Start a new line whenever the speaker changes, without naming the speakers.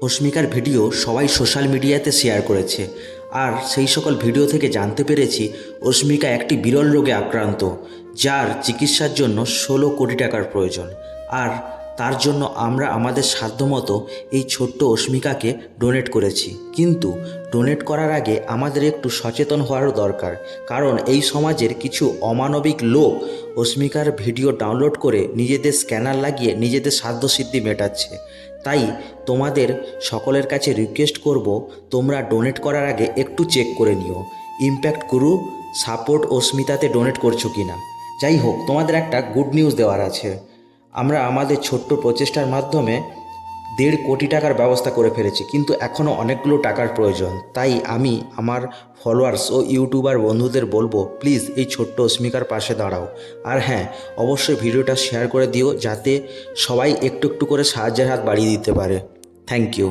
অস্মিকার video সবাই social মিডিয়াতে share করেছে, আর সেই সকল ভিডিও থেকে জানতে পেরেছি অস্মিকা একটি বিরল রোগে আক্রান্ত, যার চিকিৎসার জন্য 16 কোটি টাকার প্রয়োজন। আর তার জন্য আমরা আমাদের সাধ্যমতো এই ছোট্ট অস্মিকাকে ডোনেট করেছি। কিন্তু ডোনেট করার আগে আমাদের একটু সচেতন হওয়ারও দরকার, কারণ এই সমাজের কিছু অমানবিক লোক অস্মিকার ভিডিও ডাউনলোড করে নিজেদের স্ক্যানার লাগিয়ে নিজেদের সাধ্যসিদ্ধি মেটাচ্ছে। তাই তোমাদের সকলের কাছে রিকোয়েস্ট করব, তোমরা ডোনেট করার আগে একটু চেক করে নিও ইম্প্যাক্ট গুরু সাপোর্ট অস্মিতাতে ডোনেট করছো কি না। যাই হোক, তোমাদের একটা গুড নিউজ দেওয়ার আছে। আমরা আমাদের ছোট্ট প্রচেষ্টার মাধ্যমে 1.5 কোটি টাকার ব্যবস্থা করে ফেলেছি, কিন্তু এখনও অনেকগুলো টাকার প্রয়োজন। তাই আমি আমার ফলোয়ার্স ও ইউটিউবার বন্ধুদের বলবো, প্লিজ এই ছোট্ট অস্মিকার পাশে দাঁড়াও। আর হ্যাঁ, অবশ্যই ভিডিওটা শেয়ার করে দিও, যাতে সবাই একটু একটু করে সাহায্যের হাত বাড়িয়ে দিতে পারে। Thank you.